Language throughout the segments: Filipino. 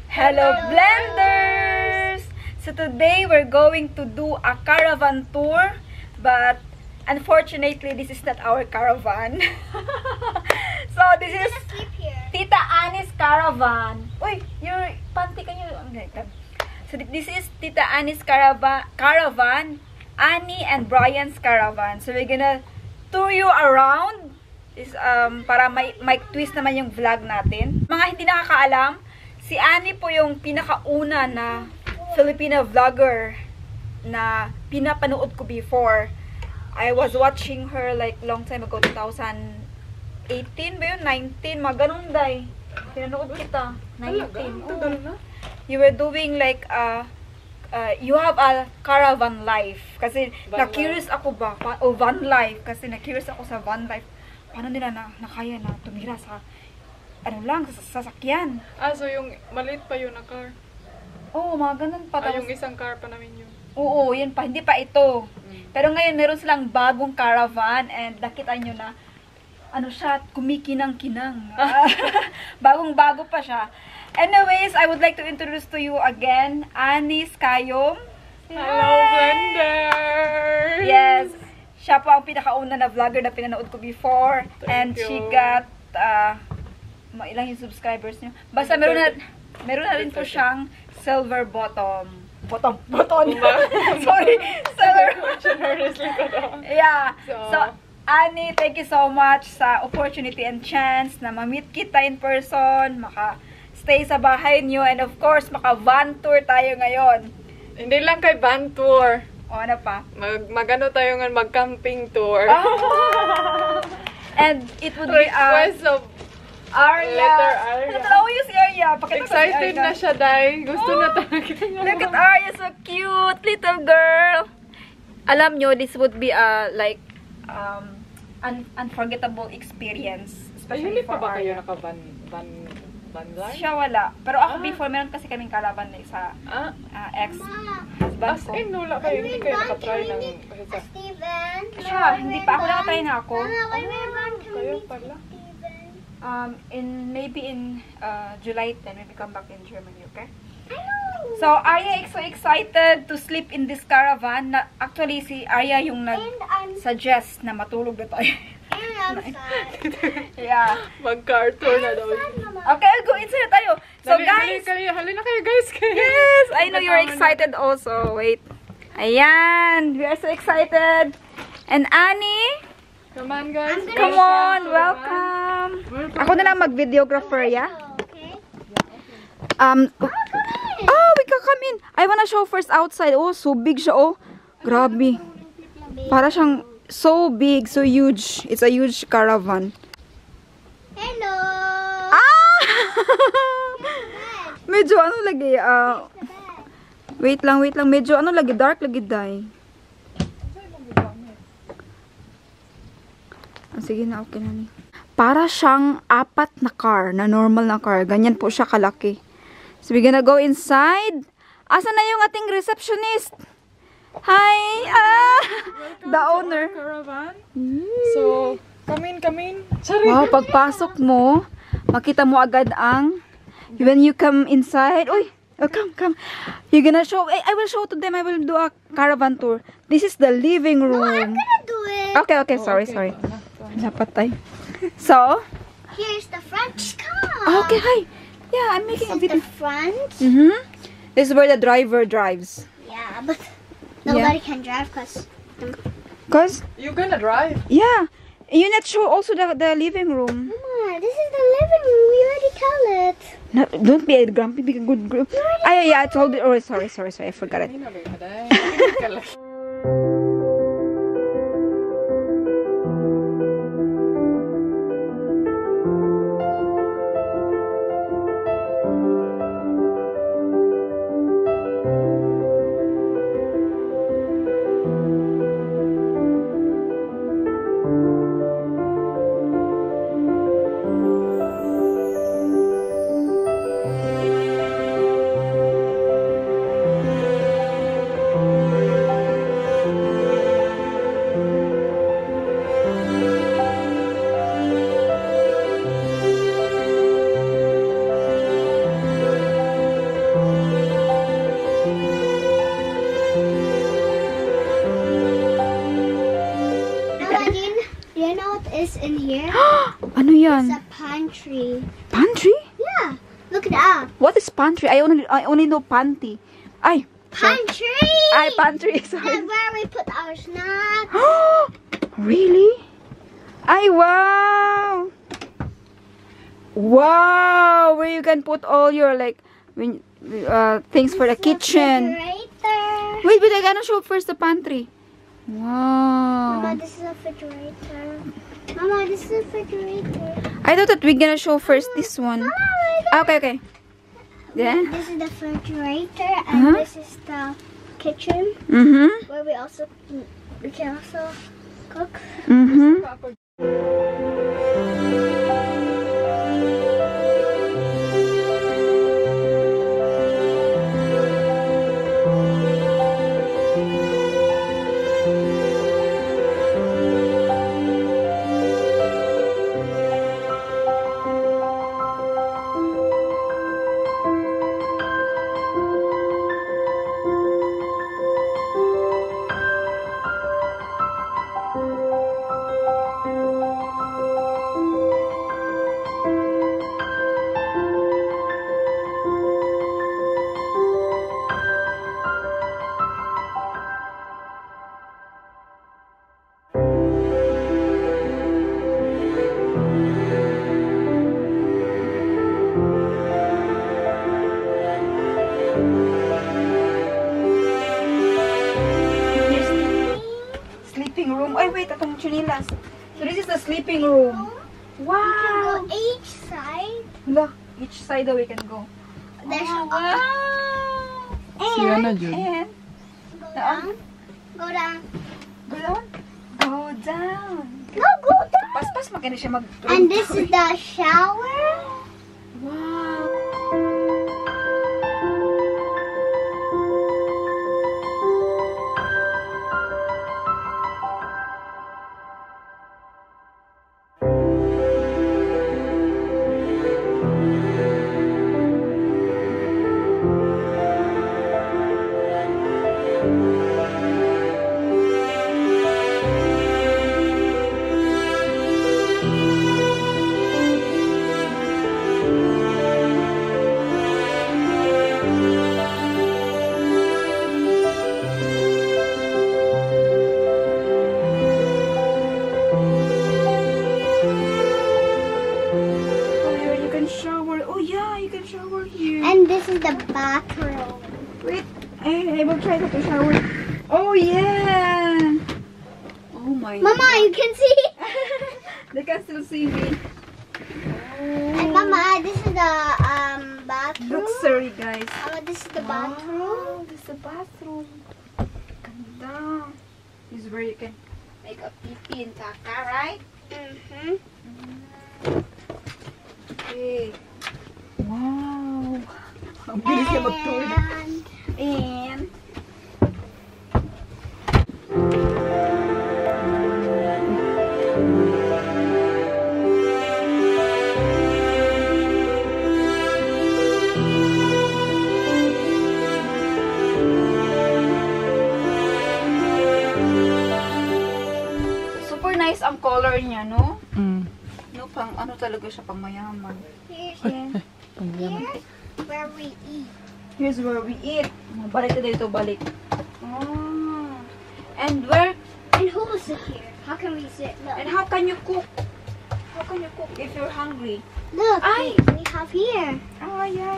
Hello Blenders! So today we're going to do a caravan tour, but unfortunately this is not our caravan. So this is Tita Annie's caravan. Uy, your panty can you... So this is Tita Annie's caravan, Annie and Brian's caravan. So we're gonna tour you around. Para may twist naman yung vlog natin. Mga hindi nakakaalam, si Annie po yung pinakauna na Filipina vlogger na pinapanood ko before. I was watching her like long time ago, 2018 ba yun? 19? Mga ganun day. Pinanood kita. 19. Oh. You were doing like, you have a caravan life. Kasi na-curious ako ba? O van life. Kasi na-curious ako sa van life. Paano nila nakaya na tumira sa ano lang, sa sasakyan. So yung maliit pa yun na car? Oo, mga ganun pa. Yung isang car pa namin yun? Oo, yun pa. Hindi pa ito. Pero ngayon, meron silang bagong caravan and nakita nyo na ano siya, kumikinang-kinang. Bagong-bago pa siya. Anyways, I would like to introduce to you again, Annie Skayom. Hello, Blender! Yes. Siya po ang pinakauna na vlogger na pinanood ko before. And she got, ilang yung subscribers niyo. Basta meron na rin po siyang silver button. Sorry, silver. Yeah. So, Annie, thank you so much sa opportunity and chance na ma-meet kita in person, maka-stay sa bahay niyo, and of course, maka-van tour tayo ngayon. Hindi lang kay van tour. O, ano pa? Mag-ano tayo ngayon, mag-camping tour. And it would be request of Arya. Letter Arya. Natalawa yung si Arya. Excited na siya, Day. Gusto na talaga niya. Look at Arya, so cute, little girl. Alam nyo, this would be a like unforgettable experience, especially for Arya. Hindi pa ba kayo naka-van life? Siya wala. Pero ako before, meron kasi kaming kalaban na sa ex-husband ko. Wala kayo. Hindi kayo nakatry ng... Siya, hindi pa. Ako nakatry na ako. Kayo pala. Maybe in July 10, when we come back in Germany, okay? So, Arya is so excited to sleep in this caravan. Actually, si Arya yung nag-suggest na matulog na tayo. Yeah. Mag-car tour na daw. Okay, I'll go inside tayo. So, guys. Halina kayo, guys. Yes, I know you're excited also. Wait. Ayan. We are so excited. And Annie. Come on, guys. Come on. Welcome. Ako na lang mag-videographer, yeah? We can come in. I wanna show first outside. Oh, so big siya, oh. Grabe. Para siyang so big, so huge. It's a huge caravan. Hello! Medyo ano lagi, wait lang. Medyo ano lagi, dark lagi, day. Sige na, okay na ni. Para siyang 4 na car, na normal na car. Ganyan po siya kalaki. So, we're gonna go inside. Asa na yung ating receptionist? Hi! The owner. Caravan. So, come in. Sorry. Wow, pagpasok mo, makita mo agad ang, when you come inside, come. You're gonna show, I will show to them, I will do a caravan tour. This is the living room. No, I'm gonna do it. Okay, sorry. Napatay. So, here's the front. Come. Okay, hi. Yeah, I'm making a video. The front. This is where the driver drives. Yeah, but nobody can drive Cause You gonna drive? Yeah. You not show also the living room. Mama, this is the living room. We already tell it. No, don't be a grumpy, be a good girl. I told it. Oh, sorry. I forgot it. Ano yan? It's a pantry. Pantry? Yeah. Look it up. What is pantry? I only know panty. Ay. Pantry. Ay, pantry. That's Sorry. where we put our snacks. Really? Ay, wow. Wow, where you can put all your like things for the kitchen. Refrigerator. Wait, I gotta show first the pantry. Wow. Mama, this is a refrigerator. Mama, this is a refrigerator. I thought that we're gonna show first this one. Mama, wait. Okay, okay. Yeah. This is the refrigerator, and Uh-huh. this is the kitchen Mm-hmm. where we can also cook. Mm-hmm. Sleeping room. Ay, wait, atong chinilas. So this is the sleeping room. Wow. Go each side. Look, each side we can go. There's Oh, wow. Siya na, Jud. And go down. Go down. go down. Go down. No, go down. Pas-pas maganda siya mag. And this is the shower. Wow. Oh, here you can shower. Oh yeah, you can shower here. And this is the bathroom. Wait, I will try to shower. Oh yeah. Oh my. Mama, you can see. They can still see me. And Mama, this is the bathroom. Luxury, guys. Mama, this is the bathroom. Wow, this is the bathroom. Ganda. This is where you can make a pee and caca, right? Mm-hmm. Okay. Wow. Ang bilis niya mag-toilet. And And super nice ang color niya, no? Mm. No, pang ano talaga siya, pang mayaman. here's Pangyaman. where we eat. Here's where we eat. Balik na dito, balik. Oh. And where, And who's here? How can we sit? Look. and how can you cook? How can you cook if you're hungry? Look, Ay! we have here. Oh, yeah.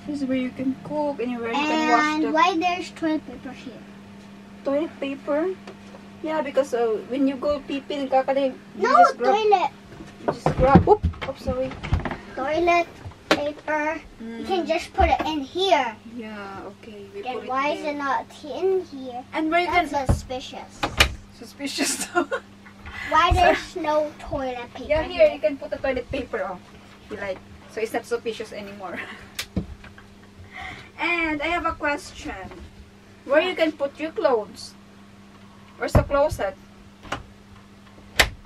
This is where you can cook and where you can wash And the why there's toilet paper here? toilet paper. Yeah, because when you go pee-pee, you No, just grab. toilet. You just grab. Oop, sorry. Toilet paper. You can just put it in here. Yeah, okay. We Then put why it is there. it not in here? And where you can... That's suspicious. Suspicious though. Why there's no toilet paper Yeah, here you can put the toilet paper on. You like. So it's not suspicious anymore. And I have a question. Where you can put your clothes? Where's the closet?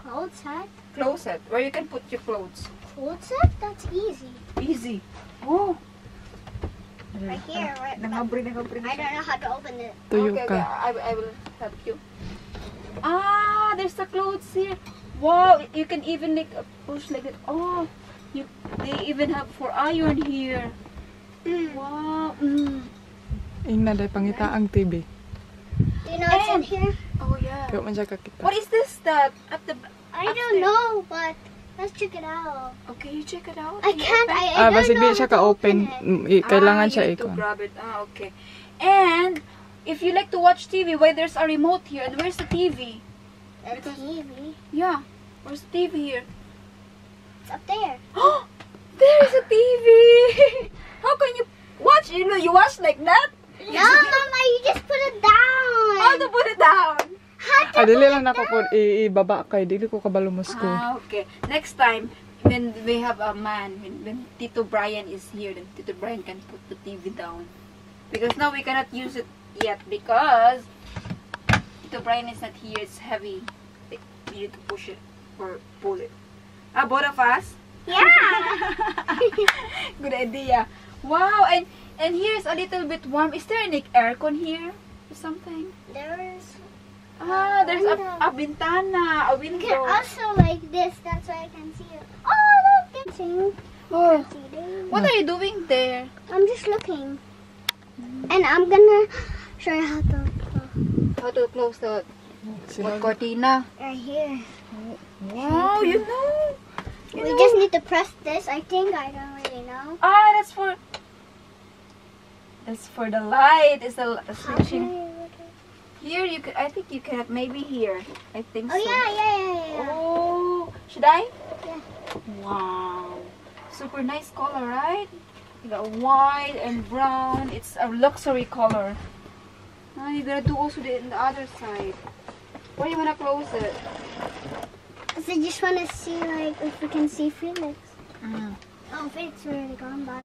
Closet? Closet. Where you can put your clothes? Closet? That's easy. Easy. Oh. Right here, right? Nangabri. I don't know how to open it. Tuyo Okay, ka. I will help you. Ah, there's the clothes here. Wow, you can even like push like that. Oh, they even have for iron here. Wow. Ingna day pangita ang TV. Do you know what's in here? Oh yeah. Kaya man siya kakita. What is this that at the? I don't know, but let's check it out. Okay, you check it out. I Can you can't. open? I don't Basta know di siya how to ka-open. open it. Kailangan siya you need to ikon. grab it. Okay. And if you like to watch TV, why there's a remote here? And where's the TV? The TV. Yeah. Where's the TV here? It's up there. There's a TV. How can you watch? You know, you watch like that? No, Mama, you just put it down. How to put it down? Dili lang nako po ibaba kay dili ko kabalo Moscow. Okay. Next time, when we have a man, when Tito Brian is here, then Tito Brian can put the TV down. Because now we cannot use it yet because Tito Brian is not here. It's heavy. Like, we need to push it or pull it. Both of us? Yeah. Good idea. Wow, and here's a little bit warm. Is there any aircon here or something? There's. There's a ventana, a You can window. also like this. That's why I can see it. Oh, look, dancing. Oh, See there. what are you doing there? I'm just looking. And I'm gonna show you how to How to close the cortina? right here. Wow, you know. We just need to press this. I think I don't really know. That's for the light. It's the switching. Here you could. I think you can. Maybe here. I think Oh so. yeah. Oh, should I? Yeah. Wow, super nice color, right? You got white and brown. It's a luxury color. Now you gotta do also in the other side. Where you wanna close it? So I just want to see like if we can see Felix. Mm. Oh, Felix already gone by.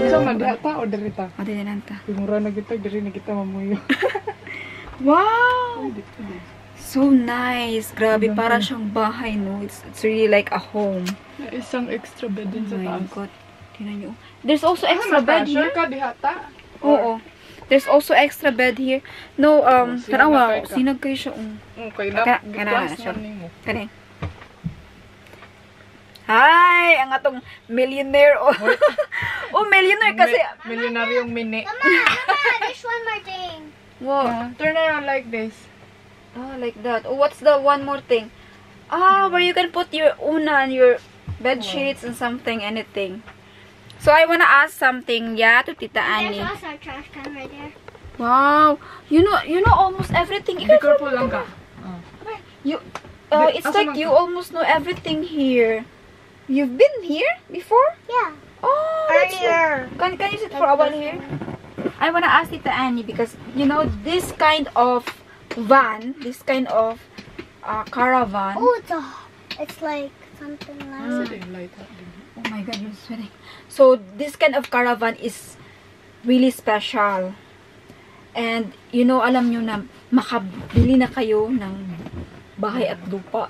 Sa man diha ta o diri ta. Ate nanta. Mura na kita diri na kita mamuyo. Wow! So nice. Grabe, para siyang bahay, no? It's really like a home. Na isang extra bed din sa Oh my taas. God. Tingnan niyo. There's also extra bed Sure here. ka diha ta? Oo. There's also extra bed here. No, sinag tanawa, kayo ka. sinag kayo siya. Okay na. Kana Gitwas siya. man nimo. Kani. Hi! Ang atong millionaire. Oh, millionaire kasi. Milyonaryong mini. Mama, there's one more thing. Wow. Turn around like this. Like that. Oh, what's the one more thing? Where you can put your unan, your bed sheets and something, anything. So I wanna ask something, to Tita Annie. There's also a trash can right there. Wow, you know almost everything. Be careful lang ka. It's like you almost know everything here. You've been here before? Yeah. Oh, that's Earlier. Can you sit for a while here? I wanna ask Tita Annie because this kind of van, this kind of caravan. Oh, it's like something like. Oh my God, you're sweating. So this kind of caravan is really special. And alam nyo na makabili na kayo ng bahay at lupa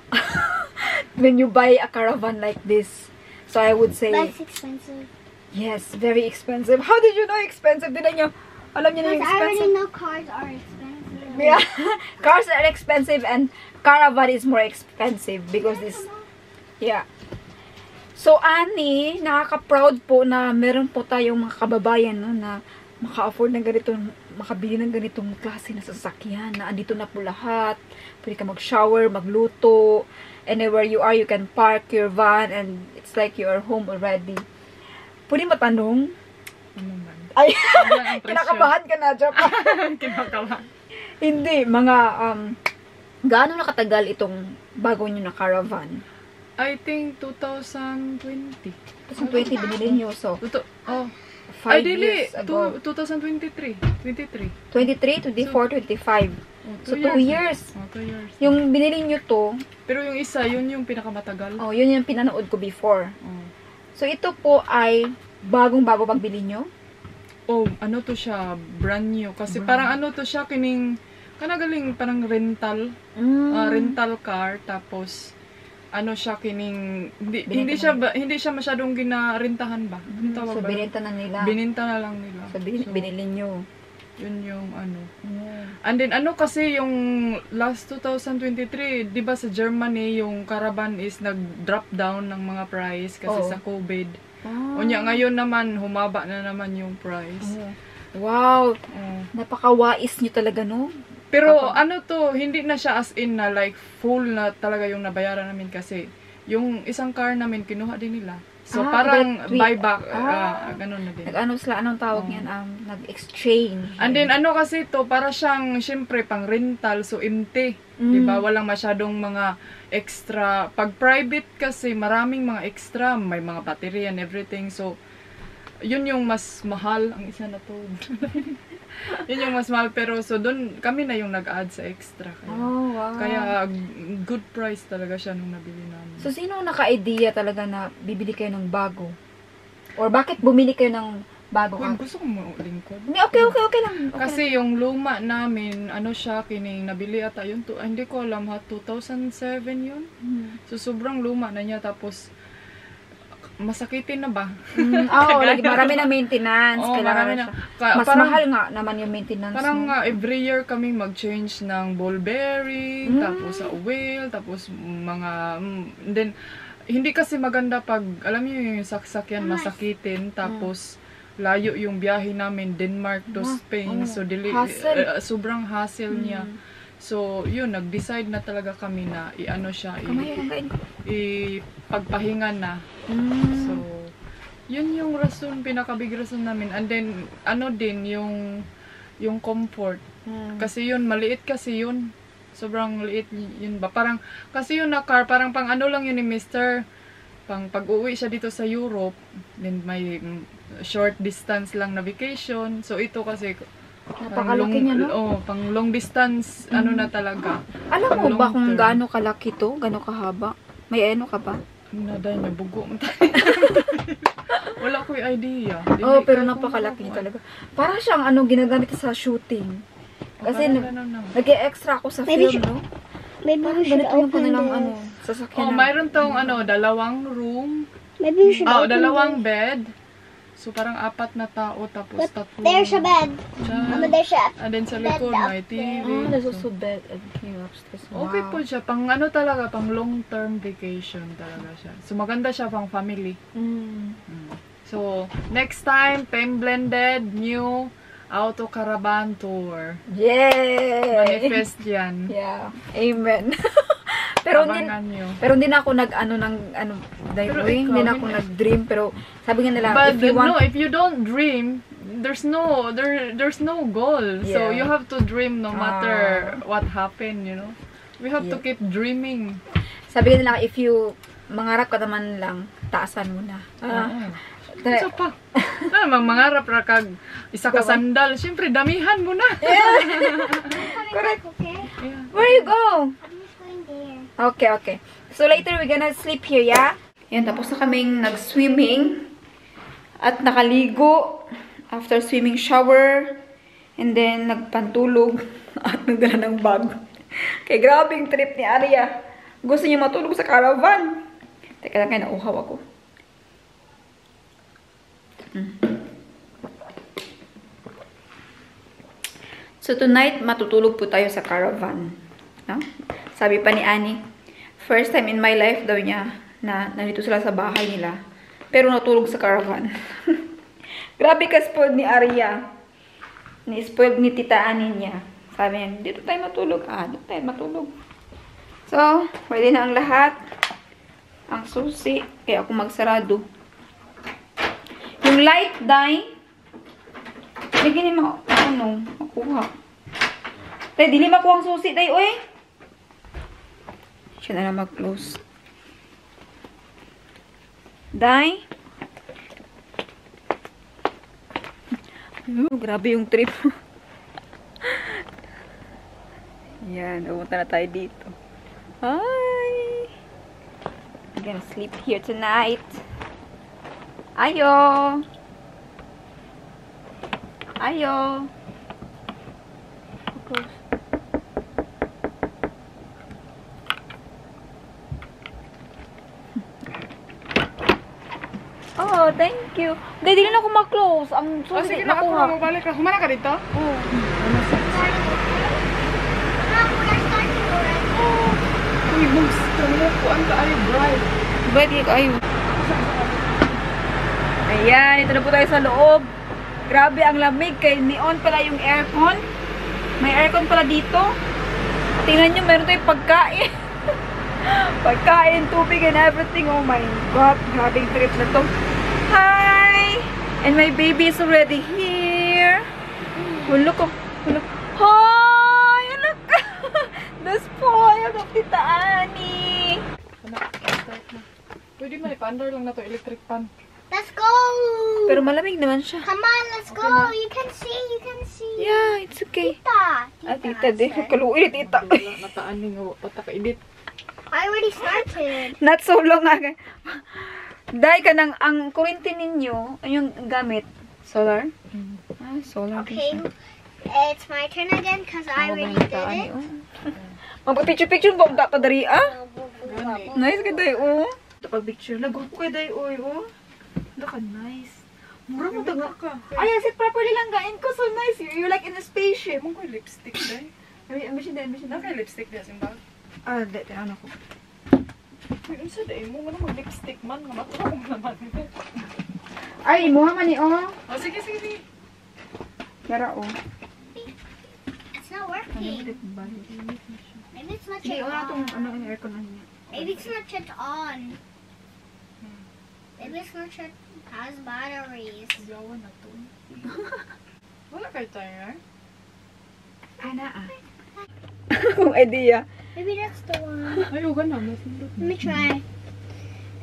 when you buy a caravan like this. So I would say That's expensive. yes, very expensive. How did you know expensive? Alam nyo na yung Because I already expensive? know cars are expensive. Yeah, cars are expensive and caravan is more expensive because this, yeah. So, Annie, nakaka-proud po na meron po tayong mga kababayan na maka-afford ng ganitong, makabili ng ganitong klase na sasakyan na andito na po lahat. Pwede ka mag-shower, magluto, anywhere you are, you can park your van and it's like you are home already. Pwede matanong? Ay, kinakabahan ka na, joke. Kinakabahan. Hindi, mga, gaano na katagal itong bago nyo na caravan? I think 2020. 2020 binili nyo, so, 5 5 years ago. 2023. 23. 23, 24, 25. So, 2 years. Oh, 2 years. Yung binili nyo to, Pero yung isa, yun yung pinakamatagal. oh, yun yung pinanood ko before. Oh. So, ito po ay bagong-bago pagbili nyo. Oh, ano to siya, brand new. Kasi parang ano to siya, kanagaling parang rental, rental car. Tapos, ano siya, hindi siya masyadong ginarentahan ba? Ano tawag So, ba? bininta na nila. Bininta na lang nila. So, binili nyo. Yun yung ano. And then, ano kasi yung last 2023, di ba sa Germany, yung caravan is nag-drop down ng mga price kasi sa COVID. Unya, ngayon naman, humaba na naman yung price. Wow! Napakawais nyo talaga, no? Pero ano to, hindi na siya as in na like full na talaga yung nabayaran namin kasi yung isang car namin kinuha din nila. So parang buyback, ganun na din. Nag-ano sila, anong tawag niyan? Nag-exchange. And then ano kasi to, para siyang syempre pang rental, so empty. Diba? Walang masyadong mga extra. Pag private kasi, maraming mga extra. May mga battery and everything. So, yun yung mas mahal. Ang isa na to. Yun yung mas mahal. Pero so, dun kami na yung nag-add sa extra. Kaya, kaya good price talaga siya nung nabili namin. So, sino naka-idea talaga na bibili kayo ng bago? Or bakit bumili kayo ng bago? Uy, gusto ko mo lingkod. Okay lang. Okay Kasi yung luma namin, ano siya, kining nabili ata yun. Hindi ko alam ha, 2007 yun. So, sobrang luma na niya. Tapos, masakitin na ba? Lagi marami na maintenance. Kailangan na siya. Mas parang, mahal nga naman yung maintenance. Parang every year kaming mag-change ng ball bearing, tapos sa oil, tapos mga, then, hindi kasi maganda pag, alam niyo yung saksakyan, masakitin, tapos, layo yung biyahe namin, Denmark to Spain. So, sobrang hassle niya. So, yun, nag-decide na talaga kami na i-ano siya, ipagpahinga na. So, yun yung rason, pinaka-big rason namin. And then, ano din, yung comfort. Kasi yun, maliit kasi yun. Sobrang liit yun ba? Parang, kasi yun na car, parang pang ano lang yun ni Mr. Pang pag-uwi siya dito sa Europe, then may short distance lang na vacation. So, ito kasi, napakalaki niya, no? Pang long distance, ano na talaga. Alam mo ba kung gaano kalaki to? Gaano kahaba? May ano ka ba? Naday na, bugo mo tayo. Wala ko yung idea. Pero napakalaki niya talaga. Para siyang ginagamit sa shooting. Kasi nag-e-extra ako sa film, no? Maybe we should open this. Sasakyan mayroon tong dalawang room. Maybe we should open dalawang bed. So, parang 4 na tao, tapos 3. There's a bed. There's a And then sa likod, may TV. There's also bed upstairs. Okay po siya. Pang talaga, pang long-term vacation talaga siya. So, maganda siya pang family. So, next time, Time Blended, new auto caravan tour. Yay! Manifest yan. Yeah. Amen. pero hindi na ako hindi na ako nag-dream, pero sabi nga nila, but if you don't dream, there's no goal. Yeah. So you have to dream no matter what happened, you know. We have to keep dreaming. Sabi nga nila, if you mangarap ka naman lang, taasan mo na. So pa. Mangarap ra kag isa ka sandal, syempre damihan mo na. Correct. Okay. Yeah. Where you go? I'm just going there. Okay. So later we're gonna sleep here, yeah? Yan, tapos na kaming nag-swimming at nakaligo after swimming shower and then nagpantulog at nagdala ng bag. Kaya grabing trip ni Arya. Gusto niya matulog sa caravan. Teka lang, kaya nauhaw ako. So tonight, matutulog po tayo sa caravan. No? Sabi pa ni Annie, first time in my life daw niya na nandito sila sa bahay nila. Pero natulog sa caravan. Grabe ka spoiled ni Arya. Ni-spoiled ni Tita Annie niya. Sabi niya, dito tayo matulog. Dito tayo matulog. So, ready na ang lahat. Ang susi. Kaya ako magsarado. Yung light dye, bigyan ni makuha. Tay, dili makuha ang susi, tay, oy. Siya na lang mag-close. Dye. Grabe yung trip. Yan, pumunta na tayo dito. Hi! I'm gonna sleep here tonight. Ayo! Ayo! Oh, thank you. Hindi, di na ako ma-close. Ang Oh, sige na, ako mabalik ka. Humana ka dito? Oh. Mom, we're starting already. Uy, moves. Tumukuan ka ay bright. Ba't kayo? Ayan, ito na po tayo sa loob. Grabe ang lamig. Kaya neon pala yung aircon. May aircon pala dito. Tingnan nyo, meron tayong pagkain. Pagkain, tubig, and everything. Oh my God. Grabing trip na to. Hi! And my baby is already here. Oh, look. Oh, look. Hi! Look! The spoil of Tita Annie. Pwede man, ipa-under lang na to, electric fan. Let's go. Pero malamig naman siya. Come on, let's go. na. You can see. Yeah, it's okay. Tita. Ah, tita, di. Kaluwi, tita. Nataan yung pata-edit. I already started. Not so long aga. Dahil ka ng, ang kuryente ninyo, yung gamit, solar? Ah, solar. Okay, it's my turn again because I already did it. Magpa-picture-picture ba? Magda pa dari, ah? Gani. Nice ka dahi, oh. Tapag picture, nagrupo kayo dahi, oh. Daka, nice. Mura mo daga ka. Ay, sit properly lang gain ko. So nice. You're like in a spaceship. Mong ko lipstick dahil. Ambition din. Naka lipstick dahil simba. Ah, di. Ano ko. Uy, unsa dahil mo? Ano mag-lipstick man? Nga matraong naman. Ay, muha man ni, oh. Oh, sige. Yara, oh. It's not working. Maybe it's not Sige, yet wala tong, on. yung aircon na niya. Maybe it's not yet on. Maybe it's not yet has batteries. Yawan na to. Wala kayo tayo, Ana, ah. Kung idea. Maybe that's the one. Ayaw ka na. Let me try.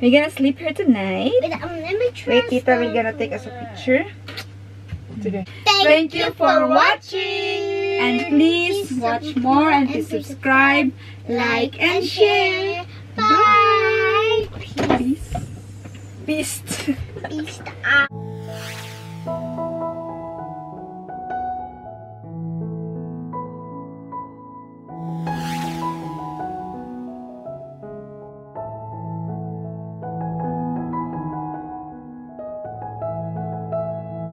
We're gonna sleep here tonight. Let me try. Wait, tita, we're gonna take us a picture. Sige. Thank you for watching. And please watch more and please subscribe, like, and share. Bye. Peace. Peace. Peace out.